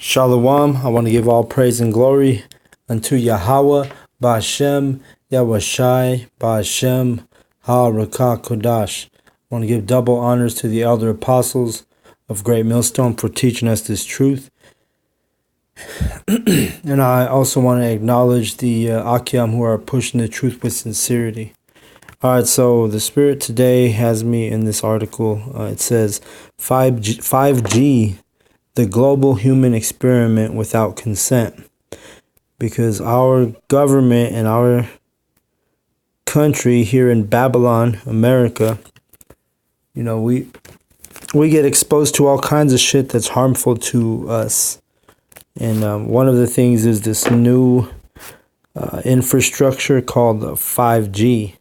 Shalom. I want to give all praise and glory unto Yahweh, Ba'ashem, Yahweh Ba'ashem, Ha-Rakah Kodash. I want to give double honors to the elder apostles of Great Millstone for teaching us this truth. And I also want to acknowledge the Akiam who are pushing the truth with sincerity. All right, so the Spirit today has me in this article. It says 5G, the global human experiment without consent. Because our government and our country here in Babylon, America, we get exposed to all kinds of shit that's harmful to us. And one of the things is this new infrastructure called 5G.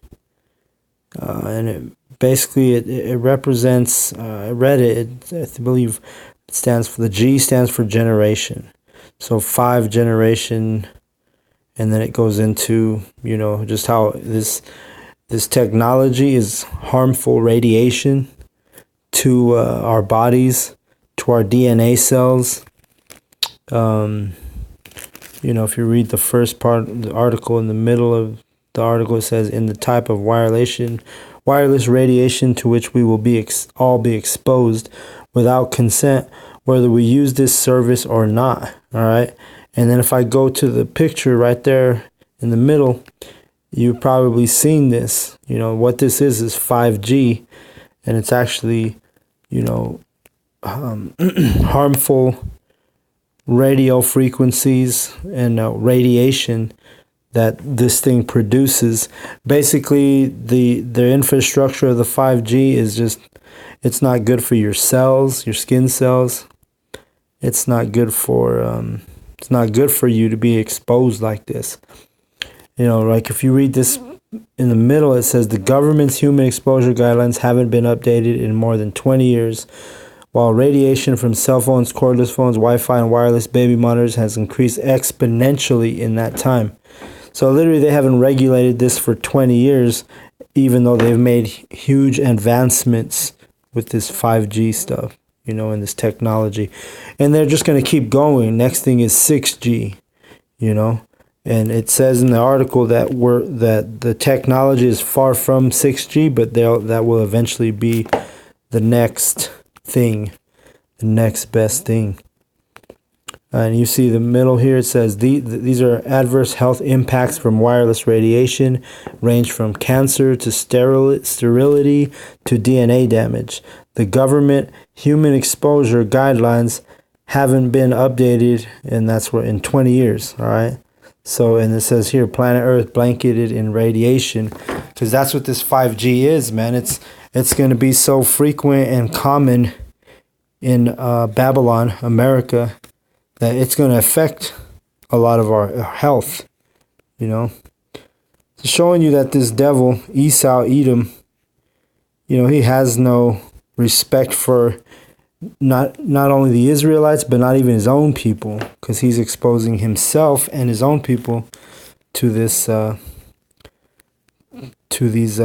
And it represents, I read it, I believe it stands for, the G stands for generation. So 5 generation, and then it goes into, just how this technology is harmful radiation to our bodies, to our DNA cells. If you read the first part of the article, in the middle of the article, it says, in the type of wireless radiation to which we will all be exposed without consent, whether we use this service or not. All right. And then if I go to the picture right there in the middle, you've probably seen this. What this is 5G, and it's actually, harmful radio frequencies and radiation that this thing produces. Basically, the infrastructure of the 5G is it's not good for your cells, your skin cells. It's not good for you to be exposed like this. Like if you read this in the middle, it says the government's human exposure guidelines haven't been updated in more than 20 years. While radiation from cell phones, cordless phones, Wi-Fi, and wireless baby monitors has increased exponentially in that time. So literally they haven't regulated this for 20 years, even though they've made huge advancements with this 5G stuff, and this technology. And they're just going to keep going. Next thing is 6G, And it says in the article that the technology is far from 6G, but that will eventually be the next thing, the next best thing. And you see the middle here, it says these are adverse health impacts from wireless radiation, range from cancer to sterility to DNA damage. The government human exposure guidelines haven't been updated, and that's in 20 years, all right? So, and it says here, planet Earth blanketed in radiation, because that's what this 5G is, man. It's going to be so frequent and common in Babylon, America, that it's going to affect a lot of our health, It's showing you that this devil, Esau, Edom, he has no respect for not only the Israelites, but not even his own people, because he's exposing himself and his own people to this, to these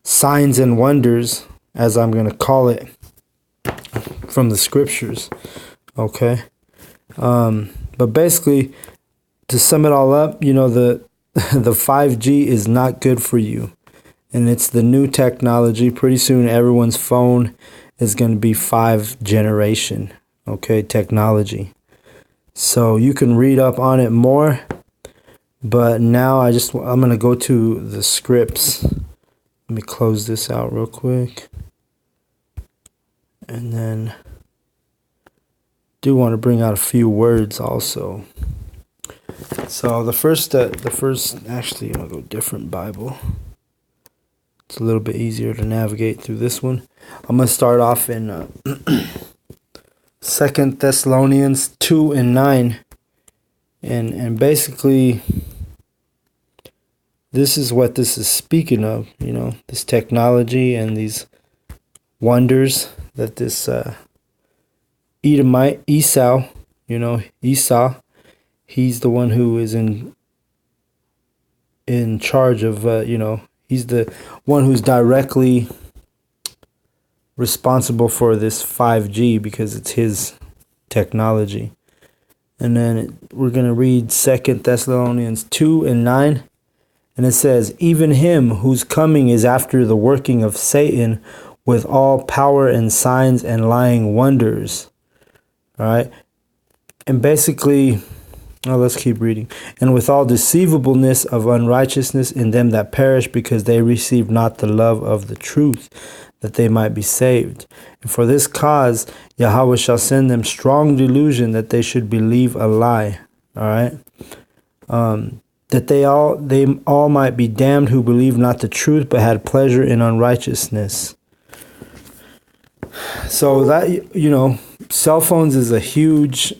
signs and wonders, as I'm going to call it, from the scriptures. Okay. But basically, to sum it all up, the 5G is not good for you. And it's the new technology. Pretty soon, everyone's phone is going to be 5 generation, technology. So you can read up on it more. But now I'm going to go to the scripts. Let me close this out real quick. And then do want to bring out a few words also. So the first, actually, I'm going to go different Bible. It's a little bit easier to navigate through this one. I'm going to start off in 2 Thessalonians 2:9. And basically, this is what this is speaking of, this technology and these wonders that this Edomite, Esau, he's the one who is in charge of, he's the one who's directly responsible for this 5G because it's his technology. And then we're going to read 2 Thessalonians 2:9. And it says, even him whose coming is after the working of Satan with all power and signs and lying wonders. All right. And basically, let's keep reading. And with all deceivableness of unrighteousness in them that perish, because they receive not the love of the truth, that they might be saved. And for this cause, Yahweh shall send them strong delusion, that they should believe a lie. All right. That they all might be damned who believe not the truth, but had pleasure in unrighteousness. So that, cell phones is a huge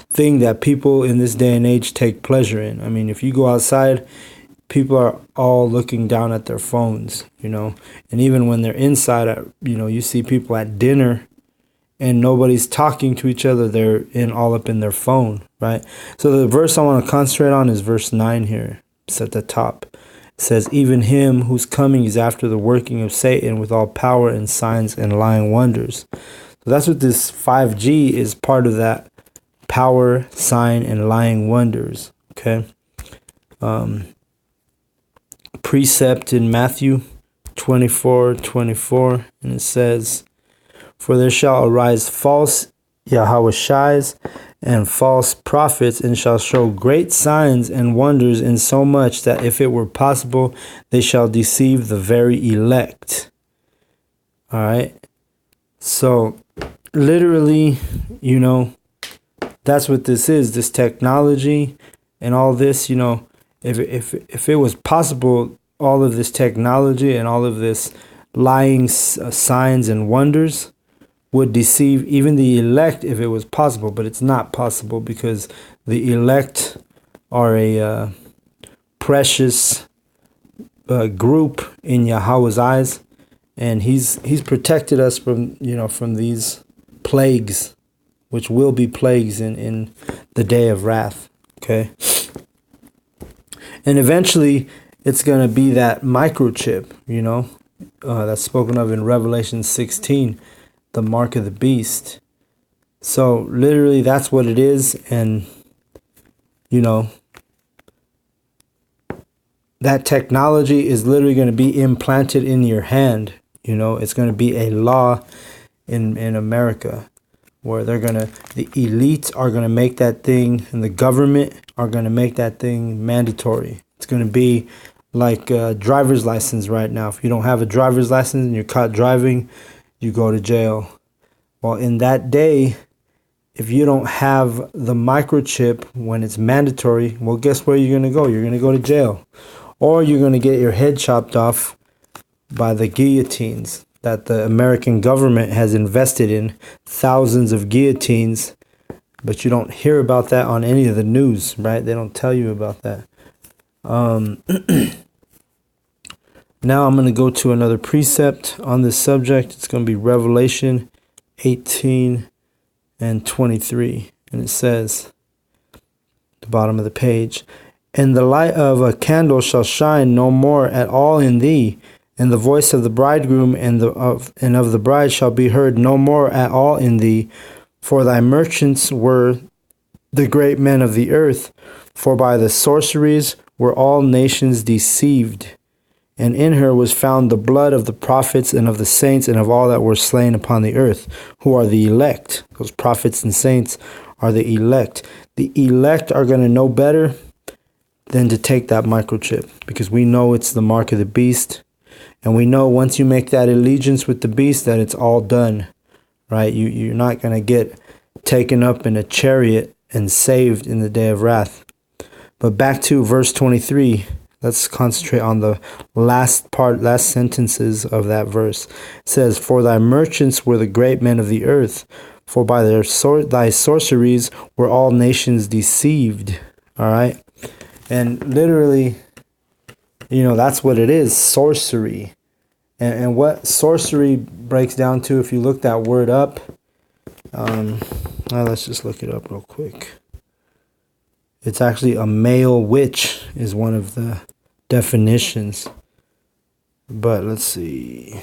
thing that people in this day and age take pleasure in. I mean, if you go outside, people are all looking down at their phones, and even when they're inside, you see people at dinner and nobody's talking to each other. They're all up in their phone, right? So the verse I want to concentrate on is verse 9 here. It's at the top. It says, even him whose coming is after the working of Satan with all power and signs and lying wonders. So that's what this 5G is, part of that power, sign, and lying wonders. Okay. Precept in Matthew 24:24, and it says, for there shall arise false Yahwehshais and false prophets, and shall show great signs and wonders, insomuch that if it were possible, they shall deceive the very elect. All right. So literally, that's what this is, this technology and all this, if it was possible, all of this technology and all of this lying signs and wonders would deceive even the elect if it was possible, but it's not possible, because the elect are a precious group in Yahweh's eyes, and he's protected us from these plagues, which will be plagues in the day of wrath. Okay, and eventually it's going to be that microchip, that's spoken of in Revelation 16. The mark of the beast. So literally that's what it is. And that technology is literally going to be implanted in your hand. It's going to be a law in America, where the elites are going to make that thing, and the government are going to make that thing mandatory. It's going to be like a driver's license right now. If you don't have a driver's license and you're caught driving, you go to jail. Well, in that day, if you don't have the microchip when it's mandatory, well, guess where you're going to go? You're going to go to jail. Or you're going to get your head chopped off by the guillotines that the American government has invested in, thousands of guillotines. But you don't hear about that on any of the news, right? They don't tell you about that. Now I'm going to go to another precept on this subject. It's going to be Revelation 18:23. And it says, the bottom of the page, and the light of a candle shall shine no more at all in thee, and the voice of the bridegroom and of the bride shall be heard no more at all in thee, for thy merchants were the great men of the earth, for by the sorceries were all nations deceived. And in her was found the blood of the prophets and of the saints and of all that were slain upon the earth, who are the elect. Those prophets and saints are the elect. The elect are going to know better than to take that microchip, because we know it's the mark of the beast. And we know once you make that allegiance with the beast that it's all done, right? You're not going to get taken up in a chariot and saved in the day of wrath. But back to verse 23. Let's concentrate on the last sentences of that verse. It says, for thy merchants were the great men of the earth, for by thy sorceries were all nations deceived. All right. And literally, that's what it is, sorcery. And what sorcery breaks down to, if you look that word up, let's just look it up real quick. It's actually a male witch is one of the definitions. But let's see.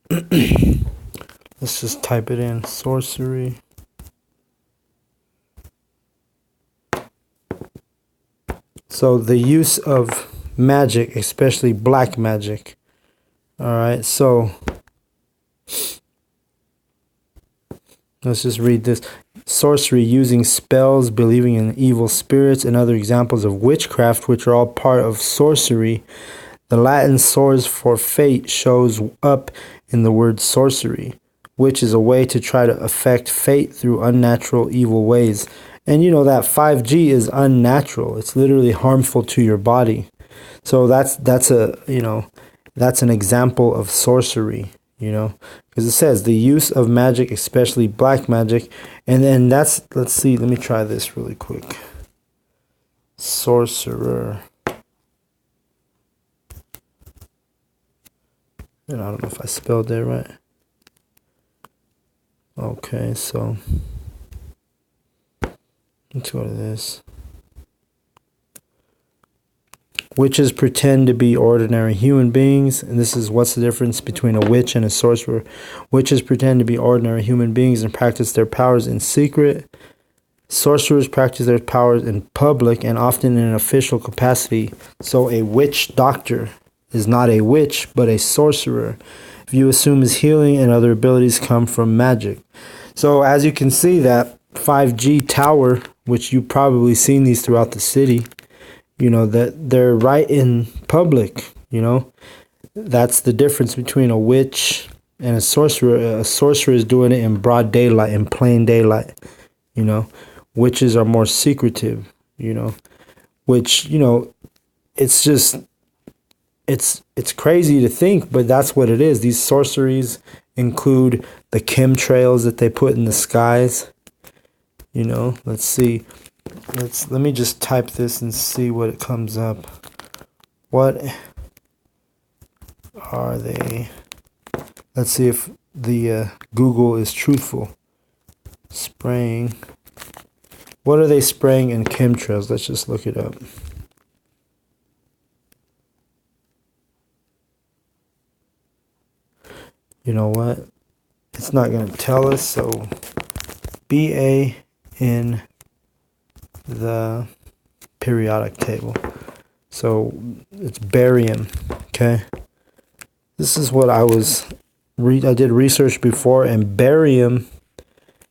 Let's just type it in. Sorcery. So the use of magic, especially black magic. All right, so let's just read this. Sorcery, using spells, believing in evil spirits, and other examples of witchcraft, which are all part of sorcery. The Latin source for fate shows up in the word sorcery, which is a way to try to affect fate through unnatural, evil ways. And you know that 5G is unnatural. It's literally harmful to your body. So that's an example of sorcery, because it says the use of magic, especially black magic. And then let's see, let me try this really quick. Sorcerer. And I don't know if I spelled that right. Okay, so let's go to this. Witches pretend to be ordinary human beings, and this is what's the difference between a witch and a sorcerer. Witches pretend to be ordinary human beings and practice their powers in secret. Sorcerers practice their powers in public and often in an official capacity. So a witch doctor is not a witch, but a sorcerer. If you assume his healing and other abilities come from magic. So as you can see, that 5G tower, which you've probably seen these throughout the city, that they're right in public, That's the difference between a witch and a sorcerer. A sorcerer is doing it in broad daylight, in plain daylight, Witches are more secretive, which, it's just, it's crazy to think, but that's what it is. These sorceries include the chemtrails that they put in the skies. Let's see. Let me just type this and see what it comes up. What are they? Let's see if the Google is truthful. Spraying. What are they spraying in chemtrails? Let's just look it up. You know what? It's not going to tell us, so BA in the periodic table. So it's barium, okay? This is what I did research before, and barium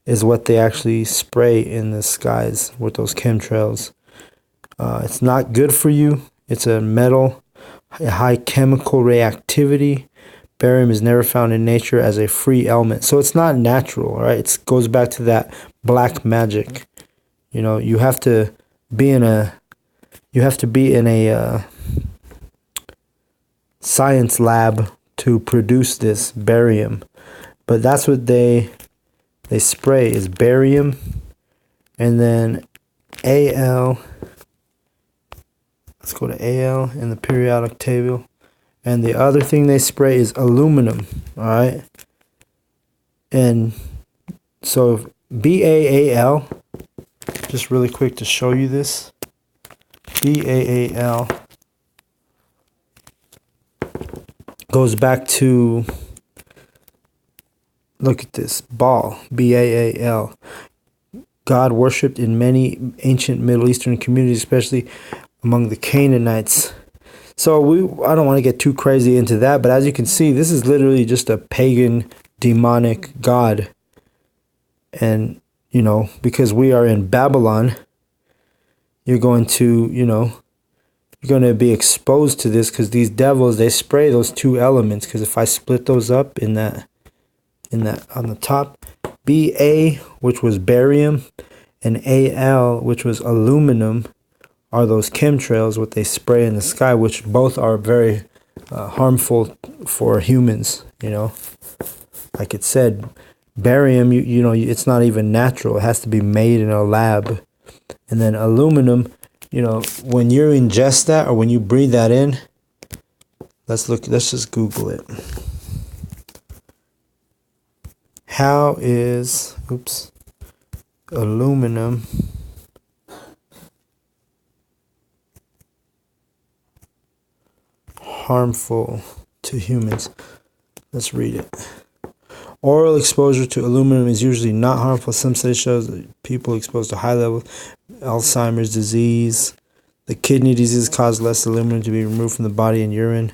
is what they actually spray in the skies with those chemtrails. It's not good for you. It's a metal, a high chemical reactivity. Barium is never found in nature as a free element. So it's not natural, right? It goes back to that black magic. You have to be in a science lab to produce this barium. But that's what they spray is barium, and then Al. Let's go to Al in the periodic table. And the other thing they spray is aluminum, all right? And so BAAL, just really quick to show you this. BAAL goes back to, look at this, Baal, BAAL. God worshipped in many ancient Middle Eastern communities, especially among the Canaanites. So I don't want to get too crazy into that, but as you can see, this is literally just a pagan, demonic god. And, because we are in Babylon, you're going to be exposed to this, because these devils, they spray those two elements. Because if I split those up in that on the top, Ba, which was barium, and Al, which was aluminum, are those chemtrails, what they spray in the sky, which both are very harmful for humans. Like it said, barium, it's not even natural. It has to be made in a lab. And then aluminum, when you ingest that or when you breathe that in, let's just Google it. How is aluminum harmful to humans? Let's read it. Oral exposure to aluminum is usually not harmful. Some studies show that people exposed to high levels Alzheimer's disease, The kidney disease cause less aluminum to be removed from the body and urine.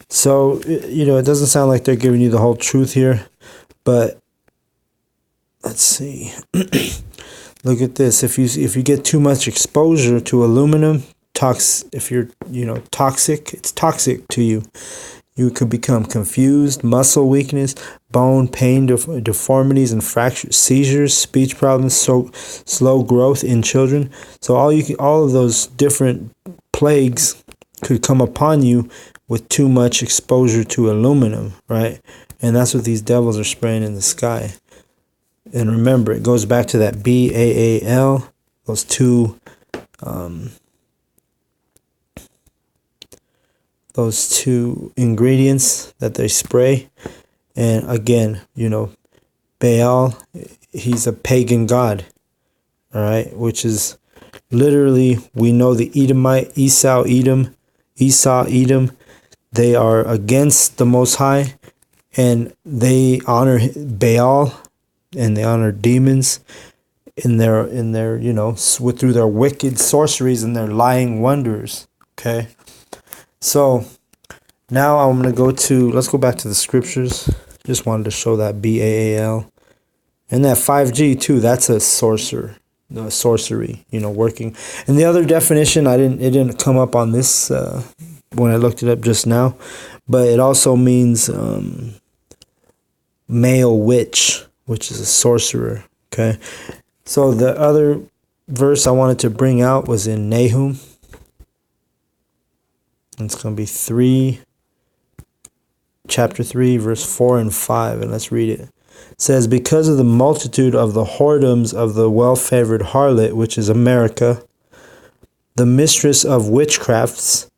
So, it doesn't sound like they're giving you the whole truth here, but let's see. Look at this. If you get too much exposure to aluminum, if you're toxic, it's toxic to you. You could become confused, muscle weakness, bone pain, deformities and fractures, seizures, speech problems, slow growth in children. So all of those different plagues could come upon you with too much exposure to aluminum, right? And that's what these devils are spraying in the sky. And remember, it goes back to that BAAL, those two ingredients that they spray. And again, Baal, he's a pagan god, all right, which is literally, we know the Edomite, Esau, Edom, they are against the Most High, and they honor Baal, and they honor demons in their through their wicked sorceries and their lying wonders. Okay, so now I'm gonna let's go back to the scriptures. Just wanted to show that BAAL, and that 5G too. That's a sorcery, working. And the other definition, it didn't come up on this when I looked it up just now, but it also means male witch, which is a sorcerer. Okay, so the other verse I wanted to bring out was in Nahum. It's going to be chapter 3, verse 4 and 5, and let's read it. It says, because of the multitude of the whoredoms of the well-favored harlot, which is America, the mistress of witchcrafts,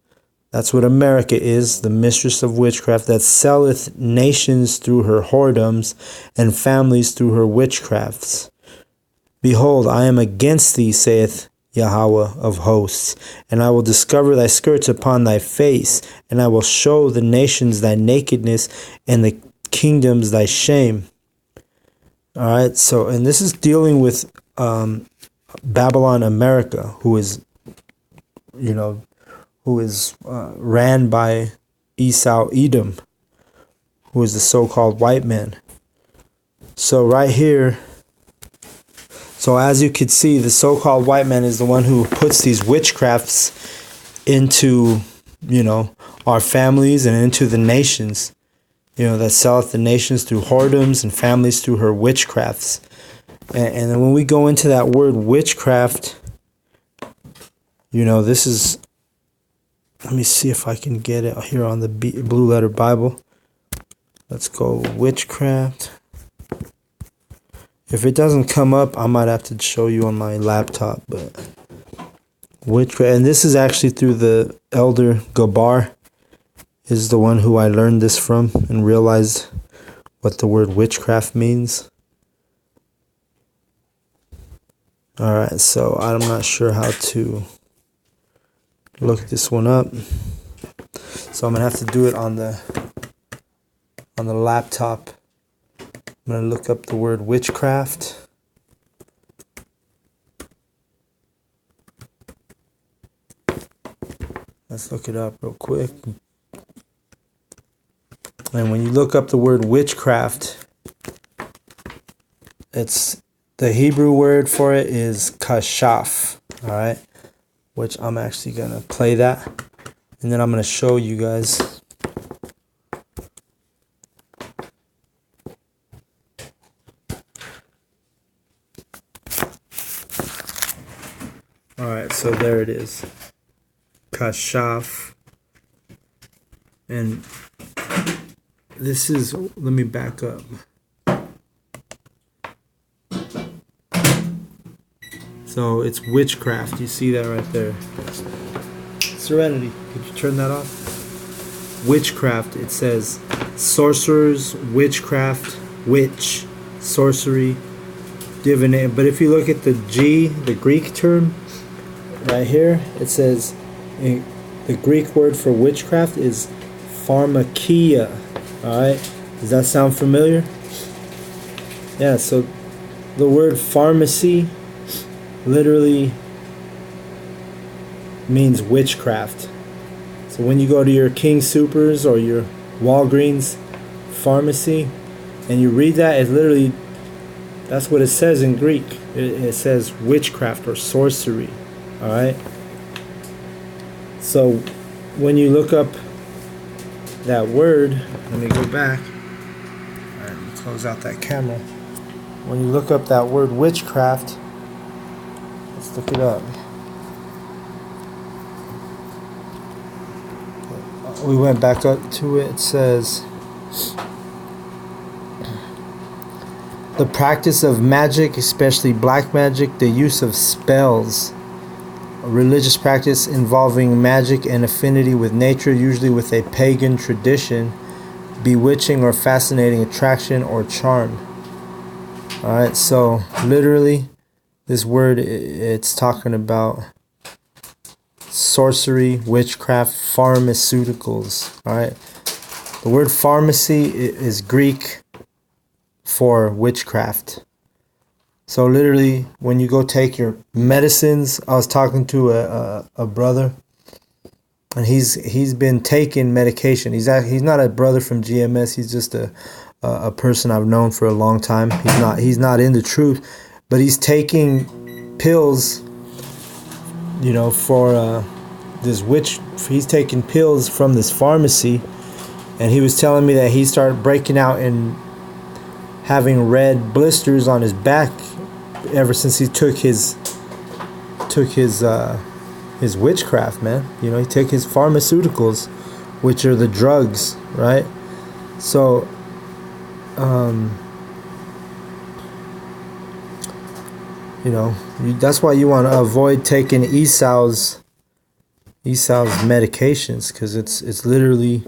that's what America is, the mistress of witchcraft, that selleth nations through her whoredoms, and families through her witchcrafts. Behold, I am against thee, saith Yahweh of hosts, and I will discover thy skirts upon thy face, and I will show the nations thy nakedness, and the kingdoms thy shame. All right, so, and this is dealing with Babylon, America, who is ran by Esau, Edom, who is the so-called white man. So right here, so as you could see, the so-called white man is the one who puts these witchcrafts into, our families and into the nations, that selleth the nations through whoredoms and families through her witchcrafts. And then when we go into that word witchcraft, this is, let me see if I can get it here on the Blue Letter Bible. Let's go witchcraft. If it doesn't come up, I might have to show you on my laptop. But witchcraft, and this is actually through the elder Gabar, is the one who I learned this from and realized what the word witchcraft means. All right, so I'm not sure how to look this one up. So I'm gonna have to do it on the laptop. I'm going to look up the word witchcraft. Let's look it up real quick. And when you look up the word witchcraft, it's the Hebrew word for it is kashaf. All right, which I'm actually going to play that, and then I'm going to show you guys. Alright, so there it is. Kashaf. And this is, let me back up. So it's witchcraft. You see that right there. Serenity, could you turn that off? Witchcraft, it says sorcerers, witchcraft, witch, sorcery, divination. But if you look at the Greek term, right here, it says the Greek word for witchcraft is pharmakia. Alright, does that sound familiar? Yeah, so the word pharmacy literally means witchcraft. So when you go to your King Supers or your Walgreens pharmacy and you read that, it's literally, that's what it says in Greek. It says witchcraft or sorcery. All right. So when you look up that word, let me go back. All right, let me close out that camera. When you look up that word witchcraft, let's look it up. We went back up to it. It says, the practice of magic, especially black magic, the use of spells, a religious practice involving magic and affinity with nature, usually with a pagan tradition, bewitching or fascinating attraction or charm. Alright, so literally this word, it's talking about sorcery, witchcraft, pharmaceuticals. Alright, the word pharmacy is Greek for witchcraft. So literally when you go take your medicines, I was talking to a brother, and he's been taking medication. He's not a brother from GMS. He's just a person I've known for a long time. He's not in the truth, but he's taking pills, you know, for this witch. He's taking pills from this pharmacy, and he was telling me that he started breaking out and having red blisters on his back ever since he took his witchcraft, man. You know, he took his pharmaceuticals, which are the drugs, right? So you know, that's why you want to avoid taking Esau's medications, because it's literally,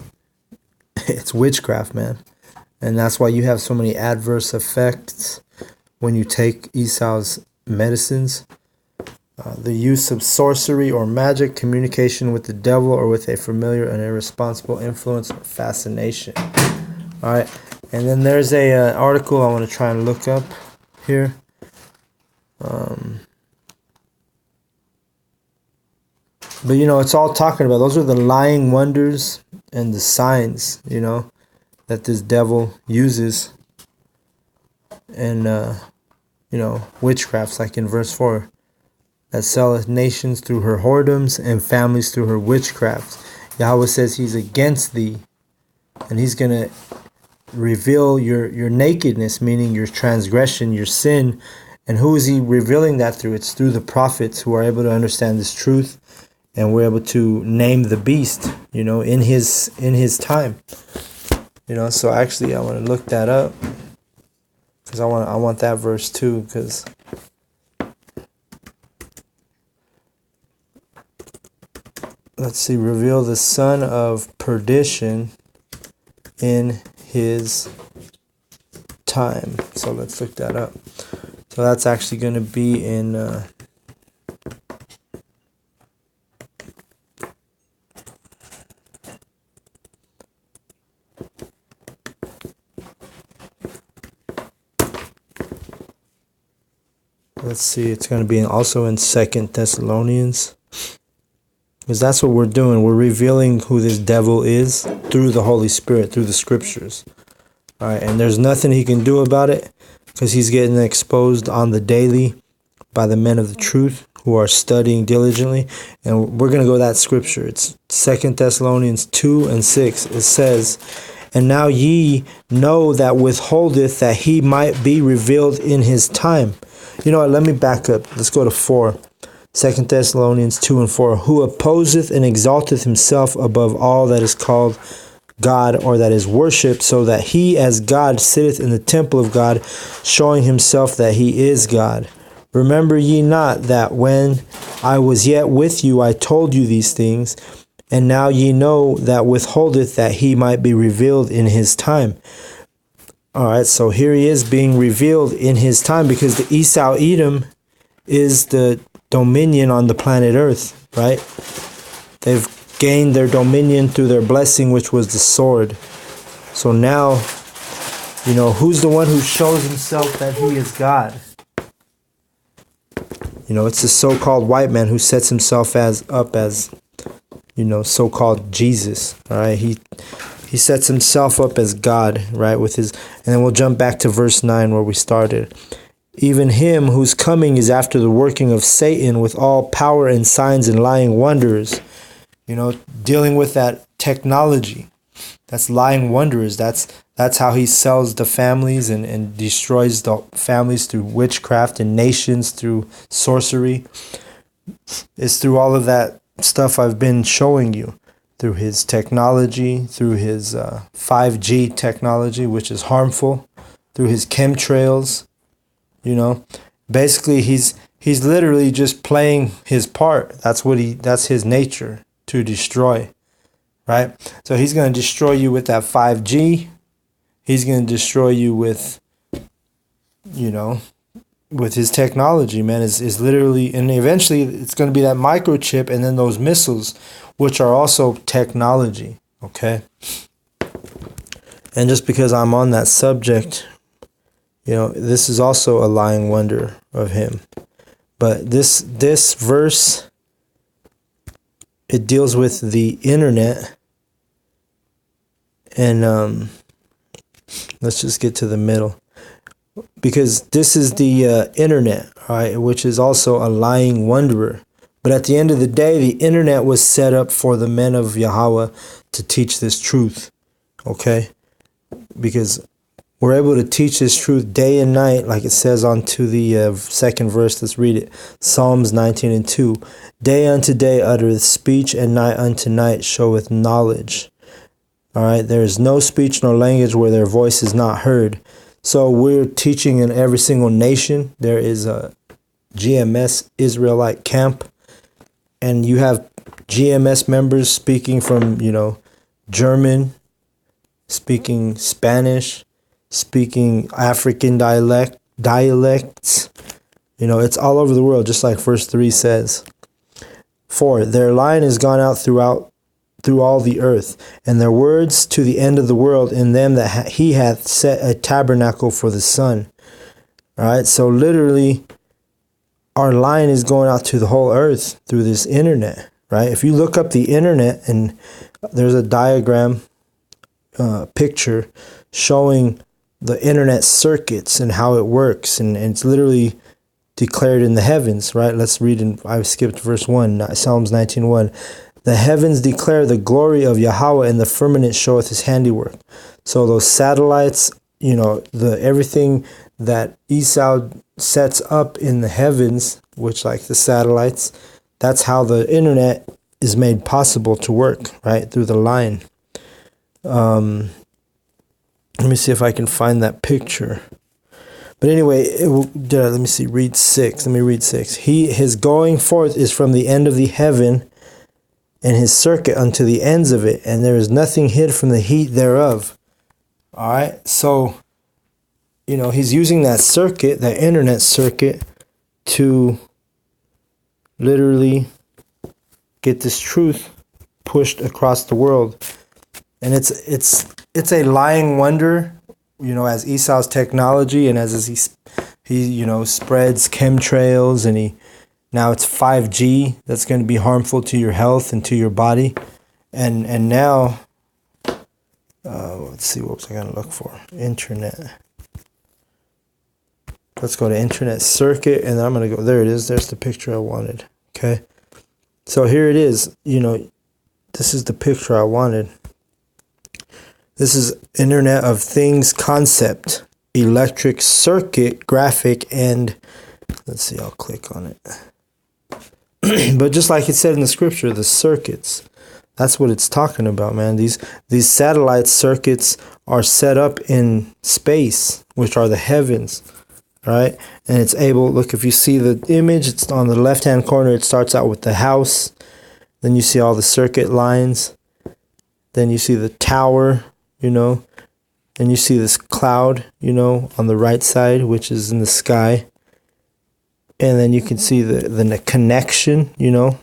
it's witchcraft, man. And that's why you have so many adverse effects when you take Esau's medicines. The use of sorcery or magic, communication with the devil or with a familiar and irresponsible influence or fascination. All right. And then there's a article I want to try and look up here. But, you know, it's all talking about, those are the lying wonders and the signs, you know, that this devil uses. And, you know, witchcrafts, like in verse 4, that selleth nations through her whoredoms and families through her witchcrafts. Yahweh says he's against thee, and he's going to reveal your nakedness, meaning your transgression, your sin. And who is he revealing that through? It's through the prophets, who are able to understand this truth, and we're able to name the beast, you know, in his time. You know, so actually I want to look that up, because I want that verse too, because let's see, reveal the son of perdition in his time. So let's look that up. So that's actually going to be in let's see, it's going to be also in 2 Thessalonians. Because that's what we're doing. We're revealing who this devil is through the Holy Spirit, through the scriptures. All right, and there's nothing he can do about it, because he's getting exposed on the daily by the men of the truth who are studying diligently. And we're going to go to that scripture. It's 2 Thessalonians 2:6. It says, and now ye know that withholdeth that he might be revealed in his time. You know what, let me back up. Let's go to 4. 2 Thessalonians 2:4. Who opposeth and exalteth himself above all that is called God or that is worshipped, so that he as God sitteth in the temple of God, showing himself that he is God. Remember ye not that when I was yet with you, I told you these things, and now ye know that withholdeth that he might be revealed in his time. All right, so here he is being revealed in his time, because the Esau Edom is the dominion on the planet Earth, right? They've gained their dominion through their blessing, which was the sword. So now, you know, who's the one who shows himself that he is God? It's the so-called white man who sets himself up as so-called Jesus. All right, he sets himself up as God, right? And then we'll jump back to verse 9 where we started. Even him whose coming is after the working of Satan with all power and signs and lying wonders. Dealing with that technology. That's lying wonders. That's how he sells the families and destroys the families through witchcraft and nations through sorcery. It's through all of that stuff I've been showing you. Through his technology, through his 5G technology, which is harmful. Through his chemtrails. Basically he's literally just playing his part. That's his nature, to destroy. Right? So he's going to destroy you with that 5G. He's going to destroy you with his technology, man. Is literally, and eventually it's going to be that microchip and then those missiles, which are also technology, okay? And just because I'm on that subject, this is also a lying wonder of him. But this verse, it deals with the internet. And let's just get to the middle. Because this is the internet, right, which is also a lying wonderer. But at the end of the day, the internet was set up for the men of Yahweh to teach this truth, okay? Because we're able to teach this truth day and night, like it says onto the second verse. Let's read it. Psalms 19:2. Day unto day uttereth speech, and night unto night showeth knowledge. All right, there is no speech nor language where their voice is not heard. So we're teaching in every single nation. There is a GMS Israelite camp, and you have GMS members speaking from, German, speaking Spanish, speaking African dialects. It's all over the world, just like verse 3 says. 4, their line is gone out through all the earth, and their words to the end of the world. In them that he hath set a tabernacle for the sun. All right, so literally, our line is going out to the whole earth through this internet, right? If you look up the internet, and there's a diagram, picture showing the internet circuits and how it works, and it's literally declared in the heavens, right? Let's read I skipped verse 1, Psalms 19:1. The heavens declare the glory of Yahweh, and the firmament showeth his handiwork. So those satellites, everything that Esau sets up in the heavens, which like the satellites, that's how the internet is made possible to work, right? Through the line. Let me see if I can find that picture. But anyway, let me see, read 6. Let me read 6. His going forth is from the end of the heaven, and his circuit unto the ends of it, and there is nothing hid from the heat thereof. All right, so, he's using that circuit, that internet circuit, to literally get this truth pushed across the world. And it's a lying wonder, as Esau's technology, and as he spreads chemtrails, and now it's 5G that's going to be harmful to your health and to your body. And now, let's see, what was I going to look for? Internet. Let's go to internet circuit, and I'm going to go, there it is. There's the picture I wanted. Okay. So here it is. This is the picture I wanted. This is Internet of Things concept, electric circuit graphic, and let's see, I'll click on it. But just like it said in the scripture, the circuits, that's what it's talking about, man. These satellite circuits are set up in space, which are the heavens, right? And it's able, look, if you see the image, it's on the left-hand corner. It starts out with the house. Then you see all the circuit lines. Then you see the tower, and you see this cloud, on the right side, which is in the sky. And then you can see the connection,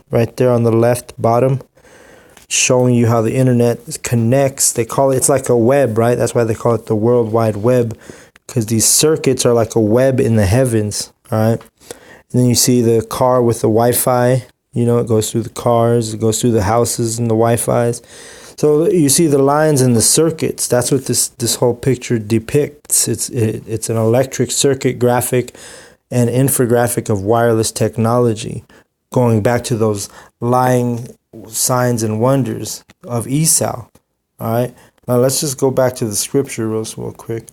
right there on the left bottom, showing you how the internet connects. They call it, it's like a web, right? That's why they call it the World Wide Web, because these circuits are like a web in the heavens, all right? And then you see the car with the Wi-Fi. You know, it goes through the cars, it goes through the houses and the Wi-Fis. So you see the lines and the circuits. That's what this whole picture depicts. It's an electric circuit graphic and infographic of wireless technology, going back to those lying signs and wonders of Esau. All right. Now let's just go back to the scripture real quick.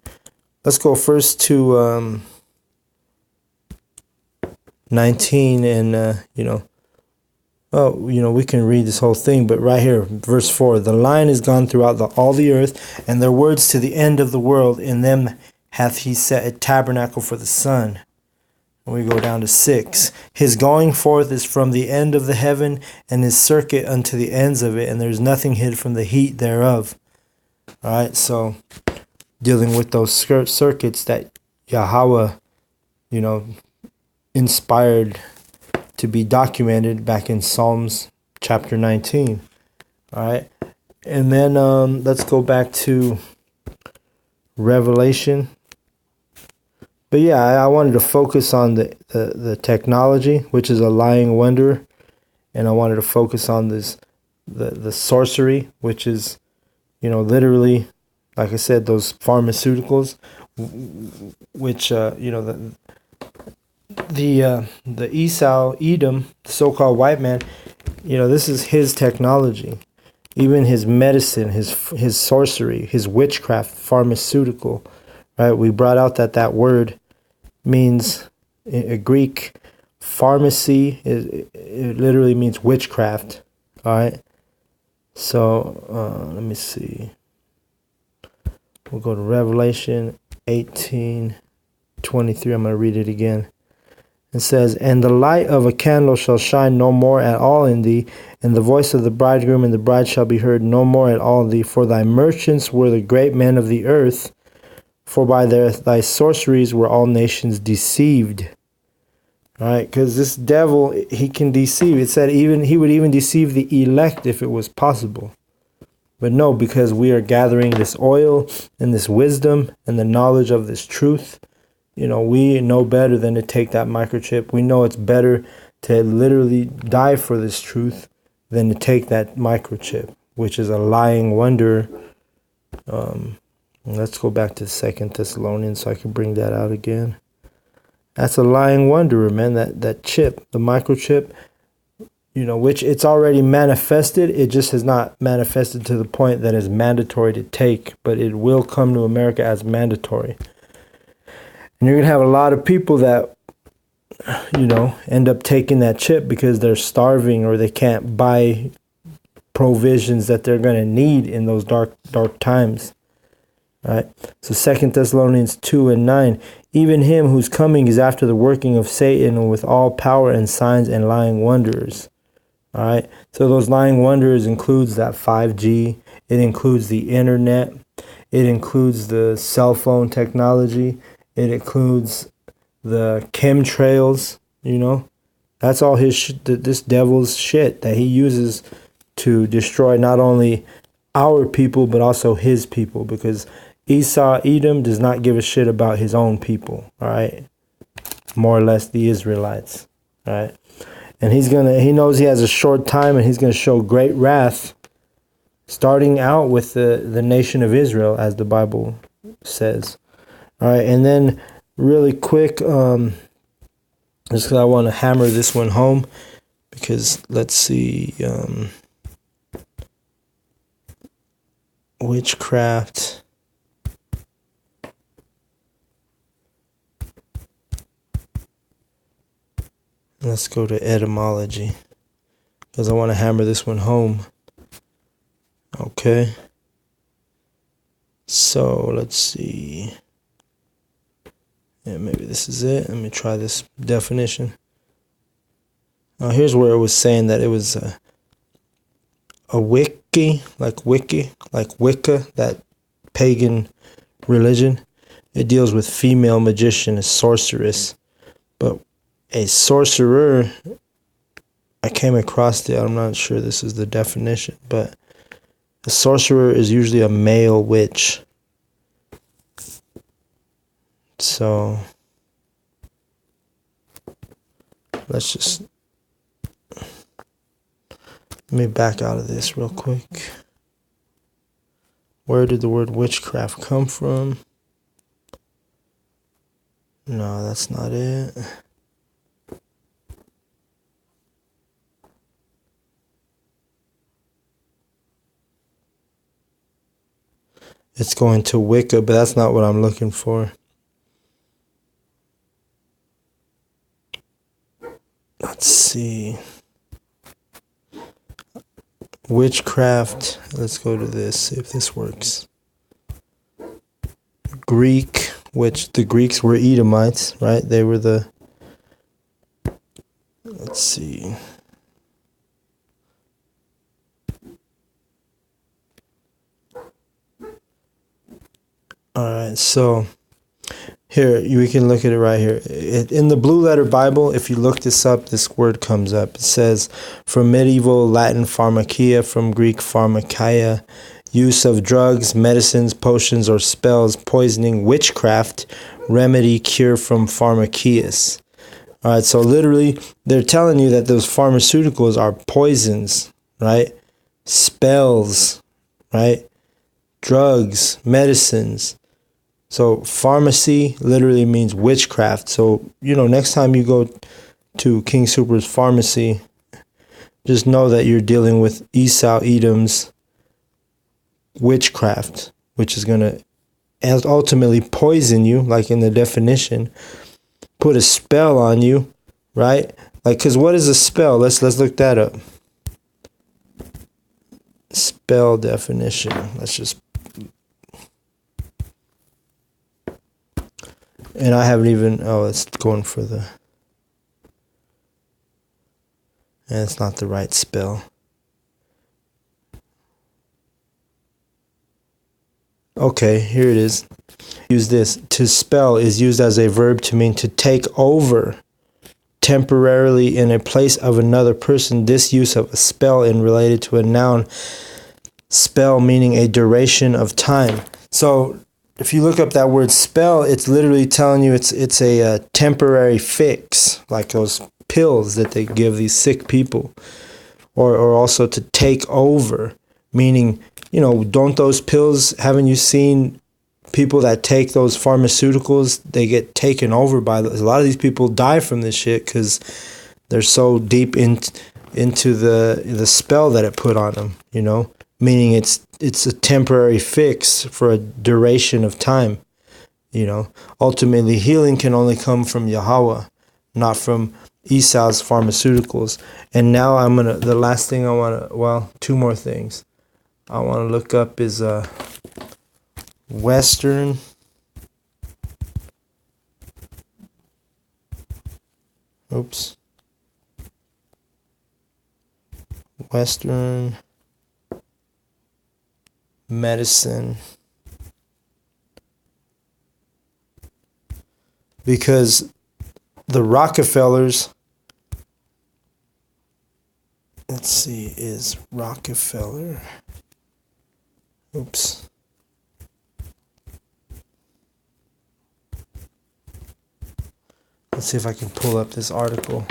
Let's go first to 19 and we can read this whole thing, but right here, verse 4, the line is gone throughout all the earth, and their words to the end of the world. In them hath he set a tabernacle for the sun. And we go down to 6. His going forth is from the end of the heaven, and his circuit unto the ends of it, and there's nothing hid from the heat thereof. All right, so dealing with those circuits that Yahweh, inspired to be documented back in Psalms chapter 19. All right. And then let's go back to Revelation. But yeah, I wanted to focus on the technology, which is a lying wonder. And I wanted to focus on the sorcery, which is, literally, like I said, those pharmaceuticals, which, the Esau, Edom, the so-called white man, this is his technology. Even his medicine, his sorcery, his witchcraft, pharmaceutical, right? We brought out that word means, a Greek, pharmacy, it literally means witchcraft, all right? So, let me see. We'll go to Revelation 18:23. I'm going to read it again. It says, and the light of a candle shall shine no more at all in thee, and the voice of the bridegroom and the bride shall be heard no more at all in thee. For thy merchants were the great men of the earth, for by thy sorceries were all nations deceived. All right, because this devil, he can deceive. It said he would even deceive the elect if it was possible. But no, because we are gathering this oil and this wisdom and the knowledge of this truth, we know better than to take that microchip. We know it's better to literally die for this truth than to take that microchip, which is a lying wonder. Let's go back to 2 Thessalonians so I can bring that out again. That's a lying wonder, man, that chip, the microchip, which it's already manifested. It just has not manifested to the point that it's mandatory to take, but it will come to America as mandatory. And you're going to have a lot of people that, end up taking that chip because they're starving or they can't buy provisions that they're going to need in those dark times. All right. So 2 Thessalonians 2:9, even him whose coming is after the working of Satan with all power and signs and lying wonders. All right. So those lying wonders includes that 5G. It includes the internet. It includes the cell phone technology. It includes the chemtrails, That's all this devil's shit that he uses to destroy not only our people, but also his people. Because Esau, Edom, does not give a shit about his own people, all right? More or less the Israelites, all right? And he knows he has a short time, and he's going to show great wrath, starting out with the nation of Israel, as the Bible says. All right, and then really quick, just because I want to hammer this one home, because let's see, witchcraft. Let's go to etymology, because I want to hammer this one home. Okay. So let's see. Yeah, maybe this is it. Let me try this definition. Here's where it was saying that it was a wiki, like Wicca, that pagan religion. It deals with female magician, a sorceress. But a sorcerer, I came across it. I'm not sure this is the definition, but a sorcerer is usually a male witch. So, let's just, let me back out of this real quick. Where did the word witchcraft come from? No, that's not it. It's going to Wicca, but that's not what I'm looking for. Let's see. Witchcraft. Let's go to this, see if this works. Greek, which the Greeks were Edomites, right? They were the... Let's see. Alright, so here, we can look at it right here. In the Blue Letter Bible, if you look this up, this word comes up. It says, from medieval Latin pharmakia, from Greek pharmakia, use of drugs, medicines, potions, or spells, poisoning, witchcraft, remedy, cure from pharmakias. Alright, so literally, they're telling you that those pharmaceuticals are poisons, right? Spells, right? Drugs, medicines. So pharmacy literally means witchcraft. So, next time you go to King Super's pharmacy, just know that you're dealing with Esau Edom's witchcraft, which is going to ultimately poison you, like in the definition, put a spell on you, right? Like, because what is a spell? Let's look that up. Spell definition. Let's just... And I haven't even... Oh, it's going for the... And it's not the right spell. Okay, here it is. Use this. To spell is used as a verb to mean to take over temporarily in a place of another person. This use of a spell is related to a noun. Spell meaning a duration of time. So if you look up that word spell, it's literally telling you it's a temporary fix, like those pills that they give these sick people, or also to take over, meaning, don't those pills, haven't you seen people that take those pharmaceuticals, they get taken over by, a lot of these people die from this shit because they're so deep into the spell that it put on them, meaning it's a temporary fix for a duration of time. Ultimately healing can only come from Yahweh, not from Esau's pharmaceuticals. And now the last thing I want to, two more things I want to look up is Western medicine, because the Rockefellers, let's see, is Rockefeller, let's see if I can pull up this article.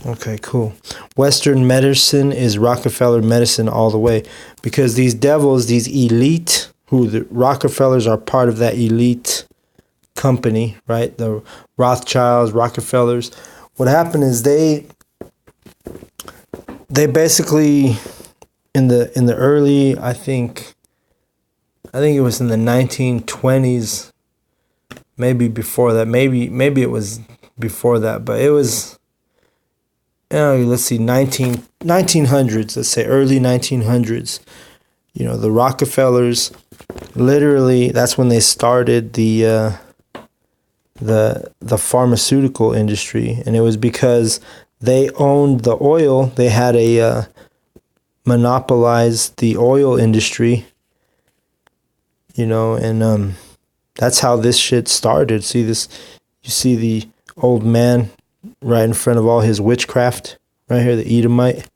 Okay, cool. Western medicine is Rockefeller medicine all the way, because these devils, these elite, who the Rockefellers are part of that elite company, right? The Rothschilds, Rockefellers. What happened is they basically in the early, I think it was in the 1920s, maybe before that, maybe it was before that, but it was, let's see, 1900s, let's say early 1900s. The Rockefellers, literally, that's when they started the pharmaceutical industry, and it was because they owned the oil. They had monopolized the oil industry, and that's how this shit started. See this? You see the old man right in front of all his witchcraft right here, the Edomite.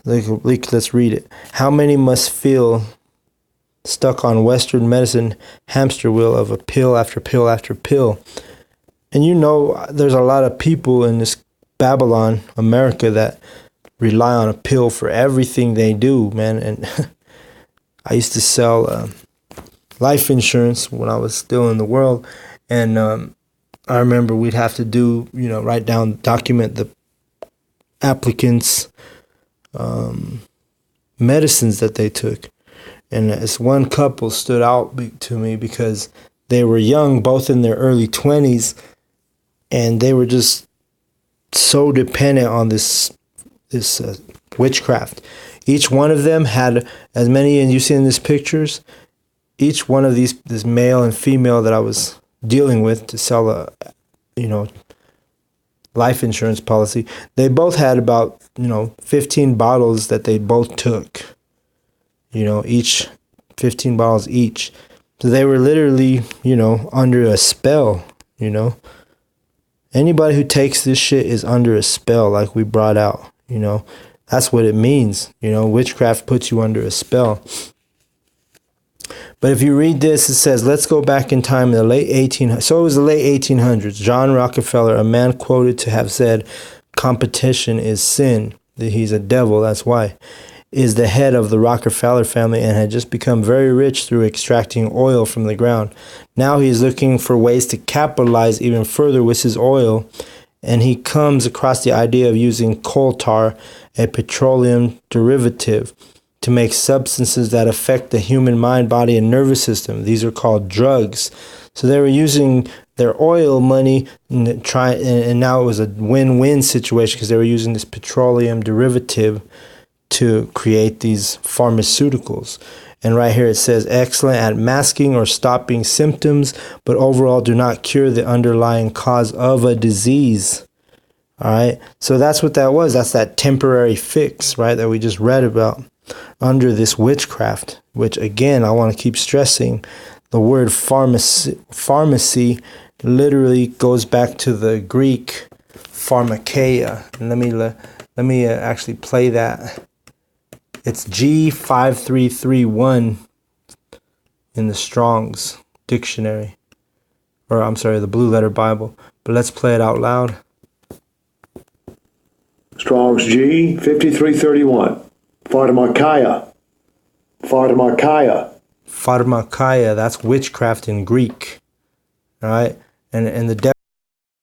Let's read it. How many must feel stuck on Western medicine hamster wheel of a pill after pill after pill? And you know, there's a lot of people in this Babylon, America, that rely on a pill for everything they do, man. And I used to sell life insurance when I was still in the world. And I remember we'd have to do, write down, document the applicants' medicines that they took. And this one couple stood out to me because they were young, both in their early 20s, and they were just so dependent on this witchcraft. Each one of them had as many, and you see in these pictures, each one of this male and female that I was dealing with to sell a, life insurance policy, they both had about, 15 bottles that they both took. Each 15 bottles each. So they were literally, under a spell, Anybody who takes this shit is under a spell, like we brought out, That's what it means, Witchcraft puts you under a spell. But if you read this, it says, let's go back in time in the late 1800s. So it was the late 1800s. John Rockefeller, a man quoted to have said, competition is sin. He's a devil, that's why. Is the head of the Rockefeller family and had just become very rich through extracting oil from the ground. Now he is looking for ways to capitalize even further with his oil, and he comes across the idea of using coal tar, a petroleum derivative, to make substances that affect the human mind, body, and nervous system. These are called drugs. So they were using their oil money and now it was a win-win situation because they were using this petroleum derivative to create these pharmaceuticals. And right here it says, excellent at masking or stopping symptoms, but overall do not cure the underlying cause of a disease. All right. So that's what that was. That's that temporary fix, right, that we just read about under this witchcraft, which again, I want to keep stressing the word pharmacy literally goes back to the Greek pharmakeia. And let me actually play that. It's G5331 in the Strong's dictionary, or I'm sorry, the Blue Letter Bible. But let's play it out loud. Strong's G5331. Pharmakeia. Pharmakeia. Pharmakeia, that's witchcraft in Greek. All right? And the